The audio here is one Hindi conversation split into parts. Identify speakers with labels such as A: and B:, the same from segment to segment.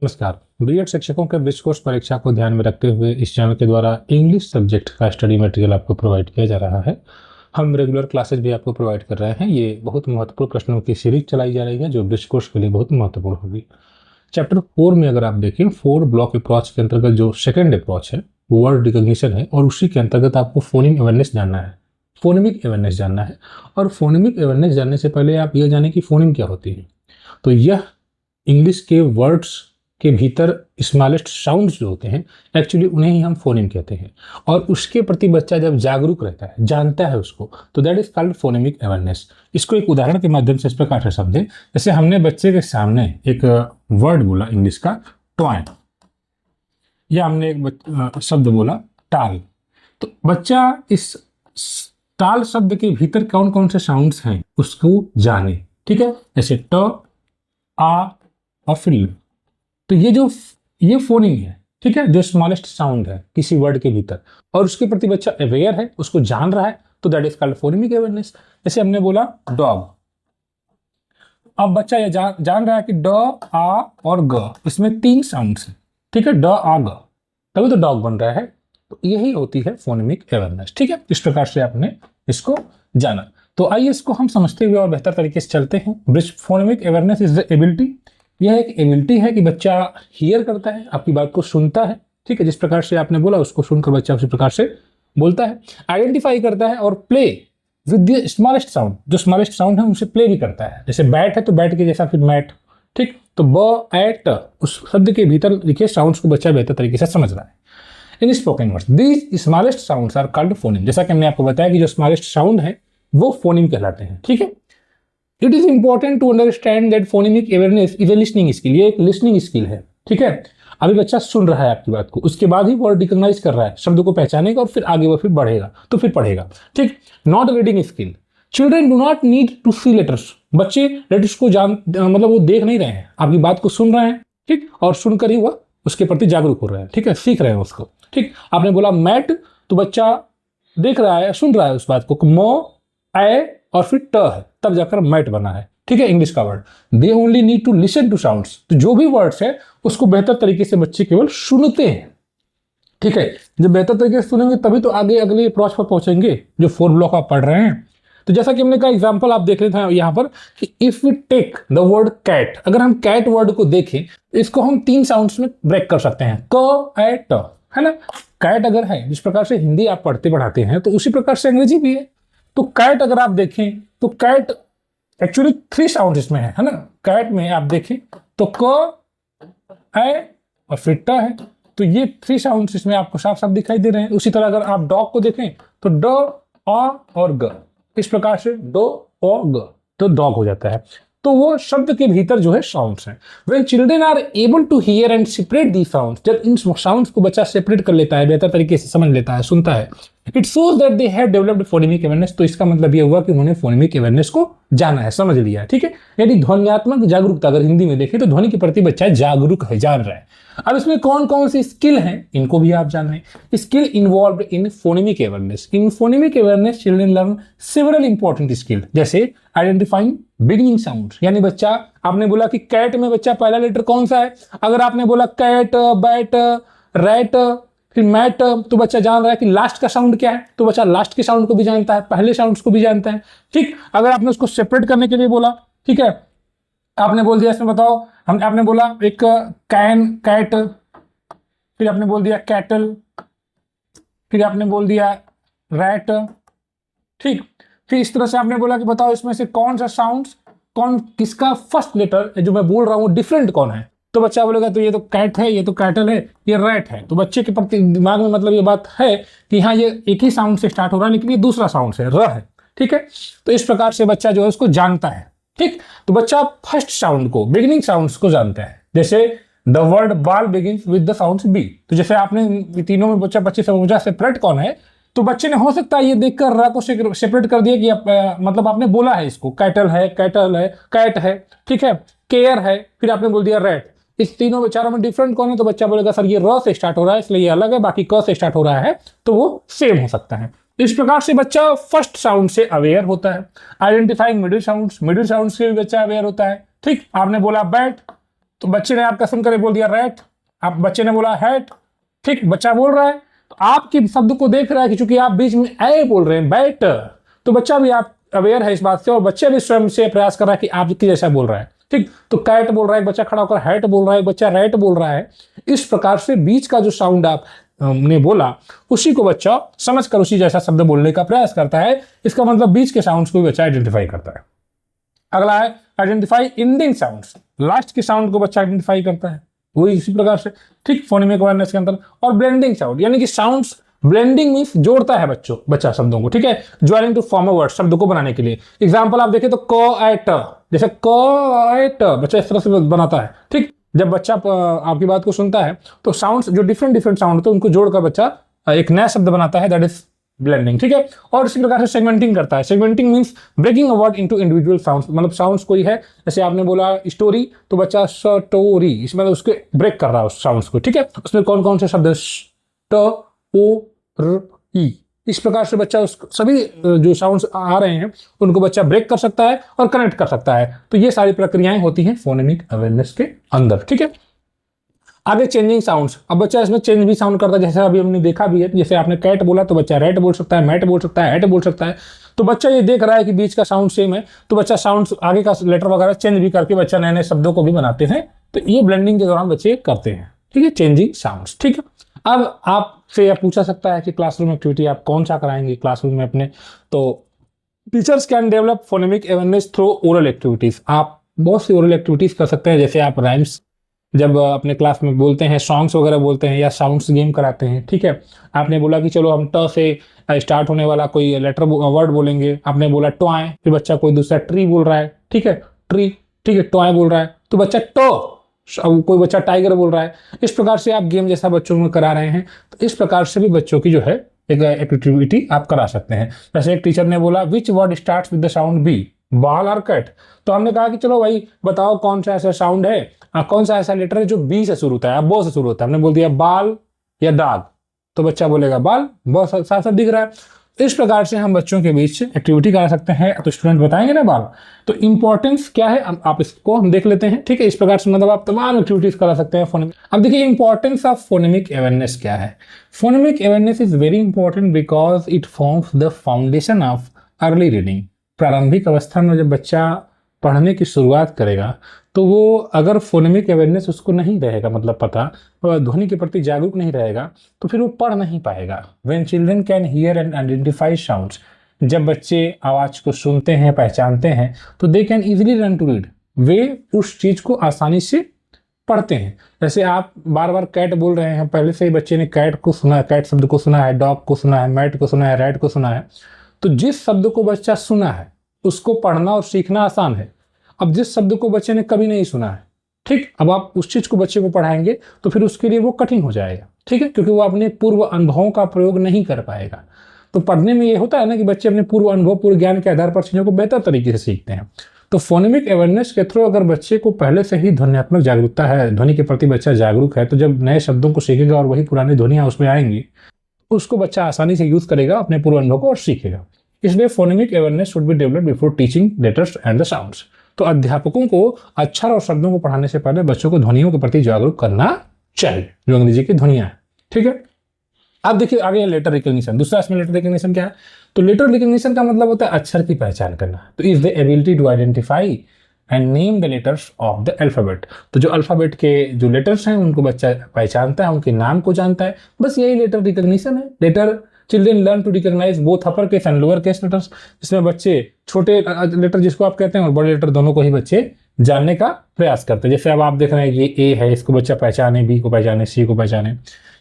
A: नमस्कार। बीएड शिक्षकों के ब्रिज कोर्स परीक्षा को ध्यान में रखते हुए इस चैनल के द्वारा इंग्लिश सब्जेक्ट का स्टडी मटेरियल आपको प्रोवाइड किया जा रहा है। हम रेगुलर क्लासेस भी आपको प्रोवाइड कर रहे हैं। ये बहुत महत्वपूर्ण प्रश्नों की सीरीज चलाई जा रही है जो ब्रिज कोर्स के लिए बहुत महत्वपूर्ण होगी। चैप्टर 4 में अगर आप देखें 4 ब्लॉक अप्रोच के अंतर्गत जो सेकेंड अप्रोच है वो वर्ड रिकॉग्निशन है और उसी के अंतर्गत आपको फोनिम अवेयरनेस जानना है, फोनेमिक अवेयरनेस जानना है। और फोनेमिक अवेयरनेस जानने से पहले आप यह जानें कि फोनिम क्या होती है। तो यह इंग्लिश के वर्ड्स के भीतर स्मॉलेस्ट साउंड्स जो होते हैं एक्चुअली उन्हें ही हम फोनिम कहते हैं। और उसके प्रति बच्चा जब जागरूक रहता है, जानता है उसको, तो that is called phonemic awareness. इसको एक उदाहरण के माध्यम से इस प्रकार से समझें। जैसे हमने बच्चे के सामने एक वर्ड बोला इंग्लिश का टॉय, या हमने एक शब्द बोला टाल, तो बच्चा इस टाल शब्द के भीतर कौन कौन से साउंड्स हैं उसको जाने। ठीक है, जैसे ट, आ और फिर ल। तो ये फोनिंग है, ठीक है, जो स्मॉलेस्ट साउंड है किसी वर्ड के भीतर, और उसके प्रति बच्चा अवेयर है, उसको जान रहा है, तो that is called phonemic awareness. जैसे हमने बोला डॉग, अब बच्चा ये जान रहा है कि ड, आ और ग, इसमें 3 साउंड्स हैं। ठीक है, ड, आ, ग, तभी तो डॉग बन रहा है। तो यही होती है फोनेमिक अवेयरनेस। ठीक है, इस प्रकार से आपने इसको जाना। तो आइए इसको हम समझते हुए और बेहतर तरीके से चलते हैं। Phonemic awareness is the ability, यह एक एबिलिटी है कि बच्चा हियर करता है, आपकी बात को सुनता है। ठीक है, जिस प्रकार से आपने बोला उसको सुनकर बच्चा उसी प्रकार से बोलता है, आइडेंटिफाई करता है और play with the smallest sound, जो स्मॉलेस्ट साउंड है उनसे प्ले भी करता है। जैसे बैट है तो बैट के जैसा फिर मैट। ठीक, तो ब, एट, उस शब्द के भीतर लिखे साउंड्स को बच्चा बेहतर तरीके से समझ रहा है। In spoken words these smallest sounds are called phoneme. जैसा कि हमने आपको बताया कि जो स्मॉलेस्ट साउंड है वो फोनिम कहलाते हैं। ठीक है, it is important to understand that phonemic awareness is a listening skill. ये एक लिसनिंग स्किल है। ठीक है, अभी बच्चा सुन रहा है आपकी बात को, उसके बाद ही वर्ड रिकॉग्नाइज कर रहा है, शब्द को पहचानेगा और फिर आगे वो फिर बढ़ेगा तो फिर पढ़ेगा। ठीक, not reading skill. Children do not need to see letters. बच्चे लेटर्स को मतलब वो देख नहीं रहे हैं, आपकी बात को सुन रहे हैं। ठीक, और सुनकर ही वह उसके प्रति जागरूक हो रहे हैं। ठीक है, सीख रहे हैं उसको। ठीक, आपने बोला मैट, तो बच्चा देख रहा है, सुन रहा है उस बात को, मो, ए और फिर ट है, तब जाकर मैट बना है। ठीक है, इंग्लिश का word. They only need to listen to sounds. तो जो भी वर्ड्स है उसको बेहतर तरीके से बच्चे केवल सुनते हैं। ठीक है, जब बेहतर तरीके से सुनेंगे तभी तो आगे अगले अप्रोच पर पहुंचेंगे जो 4 ब्लॉक आप पढ़ रहे हैं। तो जैसा कि हमने कहा एग्जांपल आप देख रहे थे यहां पर कि if we take the word cat, अगर हम कैट वर्ड को देखें इसको हम 3 साउंड्स में ब्रेक कर सकते हैं, क, ए, ट, है ना। कैट अगर है, जिस प्रकार से हिंदी आप पढ़ते पढ़ाते हैं तो उसी प्रकार से अंग्रेजी भी है। तो कैट अगर आप देखें तो कैट एक्चुअली 3 साउंड इसमें है ना। कैट में आप देखें तो क, ए और फिर ट है, तो ये 3 साउंड इसमें आपको साफ साफ दिखाई दे रहे हैं। उसी तरह अगर आप डॉग को देखें तो ड, आ और ग, इस प्रकार से डो, ओ, ग, तो डॉग हो जाता है। तो वो शब्द के भीतर जो है साउंड्स हैं। When children are able to hear and separate the sounds, जब इन साउंड्स को बच्चा सेपरेट कर लेता है, बेहतर तरीके से समझ लेता है, सुनता है, it shows that they have developed phonemic awareness. तो इसका मतलब ये हुआ कि उन्होंने फोनेमिक अवेयरनेस को जाना है, समझ लिया है। ठीक है, यानी ध्वन्यात्मक जागरूकता, अगर हिंदी में देखें तो ध्वनि के प्रति बच्चा जागरूक है, जान रहा है। अब इसमें कौन कौन सी स्किल हैं इनको भी आप जान रहे हैं। स्किल इन्वॉल्व्ड इन फोनेमिक अवेयरनेस। इन phonemic awareness children learn several important skill, जैसे आइडेंटिफाइंग बिगिनिंग साउंड, यानी बच्चा, आपने बोला कि कैट में बच्चा पहला लेटर कौन सा है, अगर आपने बोला कैट, बैट, रैट, फिर मैट, तो बच्चा जान रहा है कि लास्ट का साउंड क्या है, तो बच्चा लास्ट के साउंड को भी जानता है, पहले साउंड्स को भी जानता है। ठीक, अगर आपने उसको सेपरेट करने के लिए बोला, ठीक है, आपने बोल दिया इसमें बताओ, आपने बोला एक कैन, कैट, फिर आपने बोल दिया कैटल, फिर आपने बोल दिया रैट। ठीक, फिर इस तरह से आपने बोला कि बताओ इसमें से कौन सा साउंड्स, कौन किसका फर्स्ट लेटर जो मैं बोल रहा हूँ डिफरेंट कौन है, तो बच्चा बोलेगा तो ये तो कैट है, ये तो कैटल है, ये रैट है। तो बच्चे के प्रति दिमाग में मतलब ये बात है कि हाँ ये एक ही साउंड से स्टार्ट हो रहा है लेकिन ये दूसरा साउंड से र है। ठीक है, तो इस प्रकार से बच्चा जो है उसको जानता है। ठीक, तो बच्चा फर्स्ट साउंड को, बिगिनिंग साउंड्स को जानता है। जैसे the word ball begins with the sound B, तो जैसे आपने तीनों में बच्चे से पूछा सेपरेट कौन है, तो बच्चे ने हो सकता है ये देखकर र को सेपरेट कर दिया कि मतलब आपने बोला है इसको कैटल है, कैट है, ठीक है, केयर है, फिर आपने बोल दिया रैट। इस तीनों चारों में डिफरेंट कौन है, तो बच्चा बोलेगा सर ये र से स्टार्ट हो रहा है इसलिए ये अलग है, बाकी क से स्टार्ट हो रहा है तो वो सेम हो सकता है। इस प्रकार से बच्चा फर्स्ट साउंड से अवेयर होता है। आइडेंटिफाइंग मिडिल साउंड्स से भी बच्चा अवेयर होता है। ठीक, आपने बोला बैट, तो बच्चे ने आपका सुनकर बोल दिया रैट, आप बच्चे ने बोला हैट, ठीक, बच्चा बोल रहा है, तो आपके शब्द को देख रहा है कि चूंकि आप बीच में ए बोल रहे हैं बैट, तो बच्चा भी आप अवेयर है इस बात से और बच्चे भी स्वयं से प्रयास कर रहा है कि आपकी जैसा बोल रहा है, ठीक। तो कैट बोल रहा है, बच्चा खड़ा होकर हैट बोल रहा है, बच्चा रैट बोल रहा है। इस प्रकार से बीच का जो साउंड आप ने बोला उसी को बच्चा समझकर उसी जैसा शब्द बोलने का प्रयास करता है। इसका मतलब बीच के साउंड्स को भी बच्चा आइडेंटिफाई करता है। अगला है आइडेंटिफाई इंडिंग साउंड्स, लास्ट के साउंड को बच्चा आइडेंटिफाई करता है, वही इसी प्रकार से, ठीक, फोनेमिक अवेयरनेस के अंदर। और ब्लेंडिंग साउंड यानी कि साउंड्स, ब्लेंडिंग मींस जोड़ता है बच्चा शब्दों को, ठीक है, joining two form a word, शब्द को बनाने के लिए। एग्जांपल आप देखें तो क, जैसे क, बच्चा इस तरह से बनाता है, ठीक। जब बच्चा आपकी बात को सुनता है तो साउंड्स जो डिफरेंट साउंड होते हैं उनको जोड़कर बच्चा एक नया शब्द बनाता है, दैट इज ब्लेंडिंग, ठीक है। और इसी प्रकार से सेगमेंटिंग करता है। Segmenting means breaking a word into individual sounds, मतलब साउंड्स कोई है, जैसे आपने बोला स्टोरी, तो बच्चा स्टोरी, इसमें उसके ब्रेक कर रहा है उस साउंड्स को, ठीक है। उसमें कौन कौन से शब्द, ट, ओ, र, ई, इस प्रकार से बच्चा उस सभी जो साउंड्स आ रहे हैं उनको बच्चा ब्रेक कर सकता है और कनेक्ट कर सकता है। तो ये सारी प्रक्रियाएं होती हैं फोनेमिक अवेयरनेस के अंदर, ठीक है। आगे चेंजिंग साउंड्स, अब बच्चा इसमें चेंज भी साउंड करता है, जैसे अभी हमने देखा भी है, जैसे आपने कैट बोला तो बच्चा रेट बोल सकता है, मैट बोल सकता है, हैट बोल सकता है। तो बच्चा ये देख रहा है कि बीच का साउंड सेम है, तो बच्चा साउंड आगे का लेटर वगैरह चेंज भी करके बच्चा नए नए शब्दों को भी बनाते हैं। तो ये ब्लेंडिंग के दौरान बच्चे करते हैं, ठीक है, चेंजिंग साउंड्स, ठीक है। अब आपसे यह पूछा सकता है कि क्लासरूम एक्टिविटी आप कौन सा कराएंगे क्लासरूम में अपने, तो teachers can develop phonemic awareness through oral activities. आप बहुत सी ओरल एक्टिविटीज कर सकते हैं, जैसे आप राइम्स जब अपने क्लास में बोलते हैं, सॉन्ग्स वगैरह बोलते हैं या साउंड्स गेम कराते हैं, ठीक है। आपने बोला कि चलो हम ट से स्टार्ट होने वाला कोई लेटर वर्ड बोलेंगे, आपने बोला टॉय, फिर बच्चा कोई दूसरा ट्री बोल रहा है, ठीक है, ट्री, ठीक है, टॉय बोल रहा है, तो बच्चा कोई बच्चा टाइगर बोल रहा है। इस प्रकार से आप गेम जैसा बच्चों में करा रहे हैं, तो इस प्रकार से भी बच्चों की जो है एक एक्टिविटी आप करा सकते हैं। जैसे एक टीचर ने बोला which word starts with the sound B, ball और कैट, तो हमने कहा कि चलो भाई बताओ कौन सा ऐसा साउंड है, कौन सा ऐसा लेटर है जो बी से शुरू होता है, बो से शुरू होता है। हमने बोल दिया बाल या डॉग, तो बच्चा बोलेगा बाल, बहुत साफ साफ दिख रहा है। इस प्रकार से हम बच्चों के बीच एक्टिविटी करा सकते हैं, तो स्टूडेंट बताएंगे ना बाल। तो इंपॉर्टेंस क्या है आप इसको हम देख लेते हैं, ठीक है। इस प्रकार से मतलब आप तमाम एक्टिविटीज करा सकते हैं फोनेमिक। अब देखिए इंपॉर्टेंस ऑफ फोनेमिक अवेयरनेस क्या है। Phonemic awareness is very important because it forms the foundation of early reading. प्रारंभिक अवस्था में जब बच्चा पढ़ने की शुरुआत करेगा तो वो अगर फोनेमिक अवेयरनेस उसको नहीं रहेगा, मतलब पता, ध्वनि के प्रति जागरूक नहीं रहेगा, तो फिर वो पढ़ नहीं पाएगा। When children can hear and identify sounds, जब बच्चे आवाज को सुनते हैं, पहचानते हैं, तो they can easily learn to read, वे उस चीज को आसानी से पढ़ते हैं। जैसे आप बार बार कैट बोल रहे हैं, पहले से ही बच्चे ने कैट को सुना है, कैट शब्द को सुना है, डॉग को सुना है, मैट को सुना है, रैट को सुना है, तो जिस शब्द को बच्चा सुना है उसको पढ़ना और सीखना आसान है। अब जिस शब्द को बच्चे ने कभी नहीं सुना है, ठीक, अब आप उस चीज को बच्चे को पढ़ाएंगे तो फिर उसके लिए वो कठिन हो जाएगा, ठीक है, क्योंकि वो अपने पूर्व अनुभवों का प्रयोग नहीं कर पाएगा। तो पढ़ने में ये होता है ना कि बच्चे अपने पूर्व अनुभव, पूर्व ज्ञान के आधार पर चीजों को बेहतर तरीके से सीखते हैं। तो फोनेमिक अवेयरनेस के थ्रू अगर बच्चे को पहले से ही ध्वन्यात्मक जागरूकता है, ध्वनि के प्रति बच्चा जागरूक है, तो जब नए शब्दों को सीखेगा और वही पुरानी ध्वनियां उसमें आएंगी, उसको बच्चा आसानी से यूज करेगा अपने पूर्व अनुभव को और सीखेगा। इसलिए phonemic awareness should be developed before teaching letters and the sounds. तो अध्यापकों को अक्षर और शब्दों को पढ़ाने से पहले बच्चों को ध्वनियों के प्रति जागरूक करना चाहिए, जो अंग्रेजी की ध्वनियां हैं, ठीक है। अब देखिए आगे लेटर रिकग्निशन, दूसरा इसमें लेटर रिकग्निशन क्या है। तो लेटर रिकग्निशन का मतलब होता है अक्षर की पहचान करना। तो is the ability to identify and name the letters of the alphabet. तो जो अल्फाबेट के जो लेटर्स हैं उनको बच्चा पहचानता है, उनके नाम को जानता है, बस यही लेटर रिकग्निशन है। Letter children learn to recognize both upper case and lower case letters, जिसमें बच्चे छोटे लेटर जिसको आप कहते हैं और बड़े लेटर दोनों को ही बच्चे जानने का प्रयास करते हैं। जैसे अब आप देख रहे हैं ये ए है, इसको बच्चा पहचाने, बी को पहचाने, सी को पहचाने।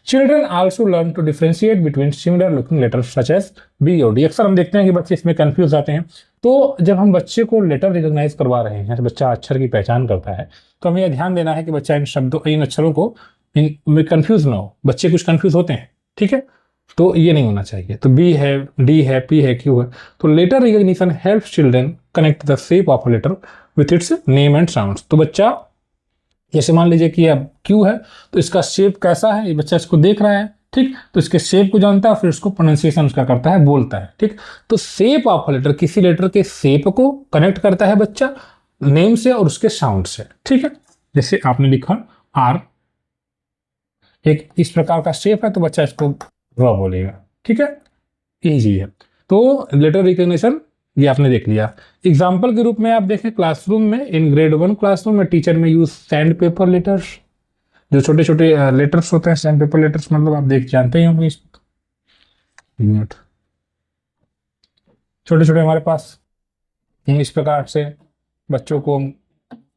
A: Children also learn to differentiate between similar looking letters such as B और डी। अक्सर हम देखते हैं कि बच्चे इसमें कंफ्यूज आते हैं। तो जब हम बच्चे को लेटर रिकॉग्नाइज करवा रहे हैं, बच्चा अक्षर की पहचान करता है, तो हमें यह ध्यान देना है कि बच्चा इन शब्दों, इन अक्षरों को इनमें कंफ्यूज ना हो। बच्चे कुछ कंफ्यूज होते हैं, ठीक है, तो ये नहीं होना चाहिए। तो बी है, डी है, पी है, क्यू है। तो letter recognition helps children connect the shape of a letter with its name and sounds. तो बच्चा जैसे मान लीजिए कि अब क्यू है, तो इसका शेप कैसा है, ये बच्चा इसको देख रहा है, ठीक, तो इसके शेप को जानता है, फिर उसको प्रोनाउंसिएशन उसका करता है, बोलता है, ठीक। तो शेप ऑफ अ लेटर, किसी लेटर के शेप को कनेक्ट करता है बच्चा नेम से और उसके साउंड से, ठीक है। जैसे आपने लिखा आर, एक इस प्रकार का शेप है तो बच्चा इसको रॉ बोलेगा, ठीक है, यही चीज है। तो लेटर रिकॉग्निशन ये आपने देख लिया। एग्जाम्पल के रूप में आप देखें क्लासरूम में, इन ग्रेड 1 क्लासरूम में टीचर में यूज सैंड पेपर लेटर्स, जो छोटे छोटे लेटर्स होते हैं, सैंड पेपर लेटर्स, मतलब आप देख जानते ही होंगे, छोटे छोटे हमारे पास, इस प्रकार से बच्चों को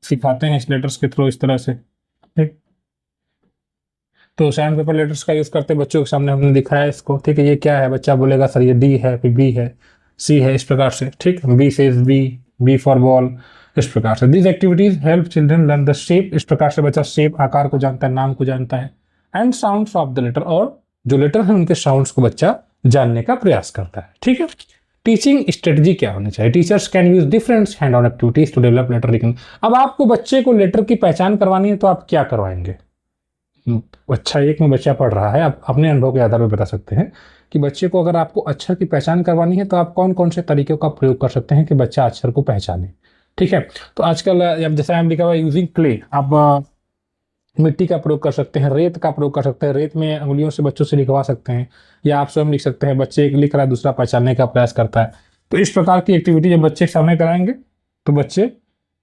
A: सिखाते हैं इस लेटर्स के थ्रू, इस तरह से, ठीक। तो सैंड पेपर लेटर्स का यूज करते बच्चों के सामने हमने दिखाया इसको, ठीक है। ये क्या है, बच्चा बोलेगा सर ये डी है, फिर बी है, सी है, इस प्रकार से, ठीक। B says B, B for ball, इस प्रकार से। These activities help children learn the shape, इस प्रकार से बच्चा शेप, आकार को जानता है, नाम को जानता है, and sounds of the letter, और जो लेटर है उनके साउंड्स को बच्चा जानने का प्रयास करता है, ठीक है। टीचिंग स्ट्रेटजी क्या होनी चाहिए, teachers can use different hand on activities to develop letter recognition. अब आपको बच्चे को लेटर की पहचान करवानी है तो आप क्या करवाएंगे। अच्छा, एक में बच्चा पढ़ रहा है, आप अपने अनुभव के आधार पर बता सकते हैं कि बच्चे को अगर आपको अक्षर की पहचान करवानी है तो आप कौन कौन से तरीकों का प्रयोग कर सकते हैं कि बच्चा अक्षर को पहचाने, ठीक है। तो आजकल जैसा हम लिखा हुआ है यूजिंग क्ले, आप मिट्टी का प्रयोग कर सकते हैं, रेत का प्रयोग कर सकते हैं, रेत में उंगलियों से बच्चों से लिखवा सकते हैं, या आप स्वयं लिख सकते हैं। बच्चे एक लिख रहा है, दूसरा पहचानने का प्रयास करता है, तो इस प्रकार की एक्टिविटी जब बच्चे के सामने कराएंगे तो बच्चे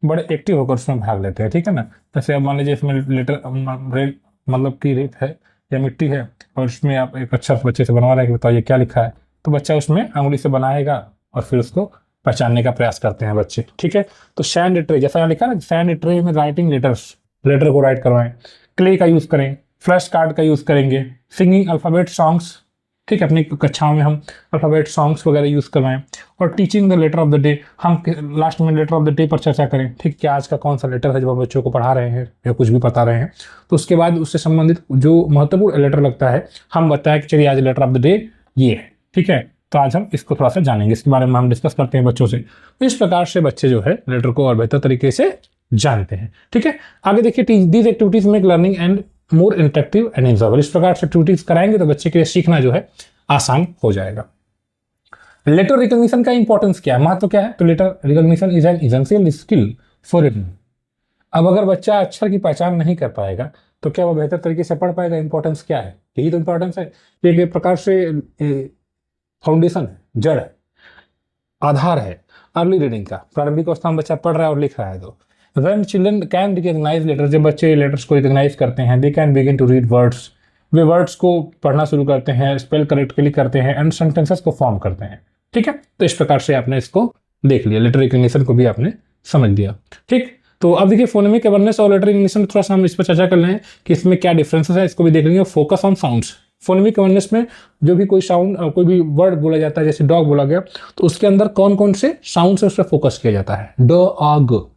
A: बड़े एक्टिव होकर उसमें भाग लेते हैं, ठीक है ना। जैसे अब मान लीजिए इसमें लेटर मतलब कि रेत है या मिट्टी है और उसमें आप एक अक्षर बच्चे से बनवा रहे हैं कि बताओ ये क्या लिखा है, तो बच्चा उसमें अंगुली से बनाएगा और फिर उसको पहचानने का प्रयास करते हैं बच्चे, ठीक है। तो सैंड ट्रे, जैसा लिखा ना, सैंड ट्रे में राइटिंग लेटर्स, लेटर को राइट करवाएं, क्ले का यूज करें, फ्लैश कार्ड का यूज करेंगे, सिंगिंग अल्फाबेट सॉन्ग्स, ठीक है, अपनी कक्षाओं में हम अल्फाबेट सॉन्ग्स वगैरह यूज करवाएं, और teaching the letter of the day, हम लास्ट में लेटर ऑफ द डे पर चर्चा करें, ठीक, कि आज का कौन सा लेटर है जब हम बच्चों को पढ़ा रहे हैं या कुछ भी बता रहे हैं, तो उसके बाद उससे संबंधित जो महत्वपूर्ण लेटर लगता है हम बताएं कि चलिए आज लेटर ऑफ द डे ये है, ठीक है। तो आज हम इसको थोड़ा सा जानेंगे, इसके बारे में हम डिस्कस करते हैं बच्चों से। तो इस प्रकार से बच्चे जो है लेटर को और बेहतर तरीके से जानते हैं, ठीक है। आगे देखिए, these activities make learning and more interactive and enjoyable, इस प्रकार से एक्टिविटीज कराएंगे तो बच्चे के लिए सीखना जो है आसान हो जाएगा। लेटर रिकॉग्निशन का इंपॉर्टेंस क्या है, महत्व क्या है, तो letter recognition is an essential skill for reading. अब अगर बच्चा अक्षर की पहचान नहीं कर पाएगा तो क्या वो बेहतर तरीके से पढ़ पाएगा, इंपॉर्टेंस क्या है, यही तो इंपॉर्टेंस है। एक प्रकार से फाउंडेशन है, जड़ है, आधार है अर्ली रीडिंग का, प्रारंभिक अवस्था में बच्चा पढ़ रहा है और लिख रहा है। तो when children can recognize letters, जब बच्चे लेटर्स को रिकॉग्नाइज करते हैं, they can begin to read words, way words को पढ़ना शुरू करते हैं, स्पेल करेक्टली करते हैं, एंड सेंटेंसेस को फॉर्म करते हैं, ठीक है। तो इस प्रकार से आपने इसको देख लिया, लेटर रिकॉग्निशन को भी आपने समझ लिया, ठीक। तो अब देखिए फोनेमिक अवेयरनेस और लेटर रिकॉग्निशन, थोड़ा सा हम इस पर चर्चा कर लें कि इसमें क्या डिफरेंसेस है, इसको भी देख लेंगे। Focus on sounds, phonemic awareness में जो भी कोई साउंड, कोई भी वर्ड बोला जाता है, जैसे डॉग बोला गया, तो उसके अंदर कौन कौन से साउंड से उस पर फोकस किया जाता है, ड आ ग।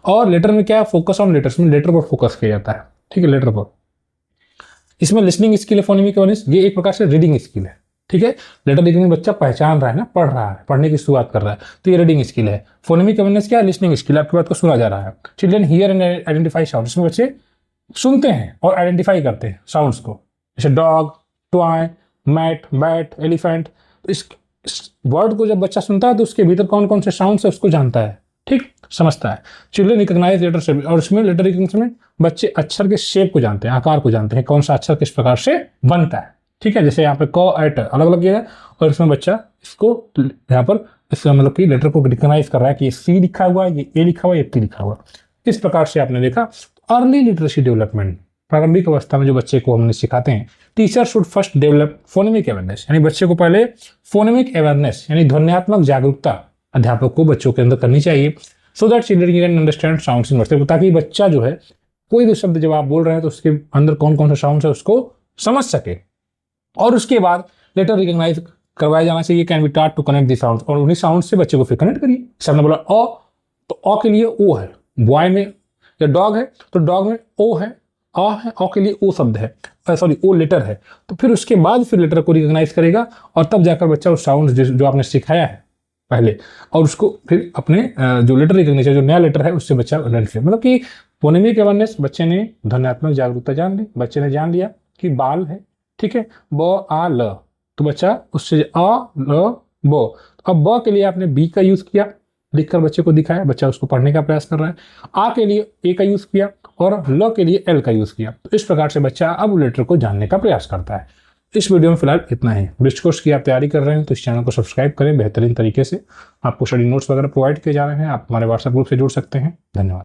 A: और लेटर में क्या है, फोकस ऑन लेटर्स में लेटर पर फोकस किया जाता है, ठीक है, लेटर पर। इसमें लिसनिंग स्किल है, फोनेमिक अवेयरनेस, ये एक प्रकार से रीडिंग स्किल है, ठीक है। लेटर रीडिंग बच्चा पहचान रहा है ना, पढ़ रहा है, पढ़ने की शुरुआत कर रहा है, तो ये रीडिंग स्किल है। फोनेमिक अवेयरनेस क्या है, लिसनिंग स्किल, आपकी बात को सुना जा रहा है। Children here and identify sound, इसमें बच्चे सुनते हैं और आइडेंटिफाई करते हैं साउंड्स को, जैसे dog, toy, mat, bat, elephant. इस वर्ड को जब बच्चा सुनता है तो उसके भीतर कौन कौन से साउंड है उसको जानता है, ठीक, समझता है। चिल्ड्रन रिकॉग्नाइज लेटर शेप, और इसमें लेटर रिकॉग्निशन में बच्चे अक्षर के शेप को जानते हैं, आकार को जानते हैं, कौन सा अक्षर किस प्रकार से बनता है, ठीक है। जैसे यहाँ पे क एट अलग अलग है और इसमें बच्चा इसको यहाँ पर इसका मतलब कि लेटर को रिकॉग्नाइज कर रहा है कि ये सी लिखा हुआ है, ये ए लिखा हुआ है, ये टी लिखा हुआ है। इस प्रकार से आपने देखा अर्ली लिटरेसी डेवलपमेंट, प्रारंभिक अवस्था में जो बच्चे को हमने सिखाते हैं। Teacher should first develop phonemic awareness, यानी बच्चे को पहले फोनेमिक अवेयरनेस यानी ध्वन्यात्मक जागरूकता अध्यापक को बच्चों के अंदर करनी चाहिए, so that children can understand sounds in words, ताकि बच्चा जो है कोई भी शब्द जब आप बोल रहे हैं तो उसके अंदर कौन कौन से साउंड है उसको समझ सके। और उसके बाद लेटर रिकॉग्नाइज करवाया जाना चाहिए, can be taught to connect the sound, और उन्हीं साउंड से बच्चे को फिर कनेक्ट करिए। सबने बोला ओ, तो ओ के लिए ओ है, बॉय में या डॉग है तो डॉग में ओ है, आ है, ओ के लिए ओ शब्द है, सॉरी ओ लेटर है, तो फिर उसके बाद फिर लेटर को रिकॉग्नाइज करेगा और तब जाकर बच्चा उस साउंड जो आपने सिखाया है पहले, और उसको फिर अपने जो लेटर रिकॉग्निशन जो नया लेटर है उससे बच्चा आइडेंटिफाई, मतलब कि फोनेमिक अवेयरनेस, बच्चे ने ध्वन्यात्मक जागरूकता जान ली, बच्चे ने जान लिया कि बाल है, ठीक है, ब आ ल, तो बच्चा उससे आ ल ब, अब ब के लिए आपने बी का यूज किया, लिखकर बच्चे को दिखाया, बच्चा उसको पढ़ने का प्रयास कर रहा है। आ के लिए ए का यूज़ किया और ल के लिए एल का यूज़ किया। तो इस प्रकार से बच्चा अब लेटर को जानने का प्रयास करता है। इस वीडियो में फिलहाल इतना ही। ब्रिज कोर्स की आप तैयारी कर रहे हैं तो इस चैनल को सब्सक्राइब करें। बेहतरीन तरीके से आपको स्टडी नोट्स वगैरह प्रोवाइड किए जा रहे हैं। आप हमारे व्हाट्सएप ग्रुप से जुड़ सकते हैं। धन्यवाद।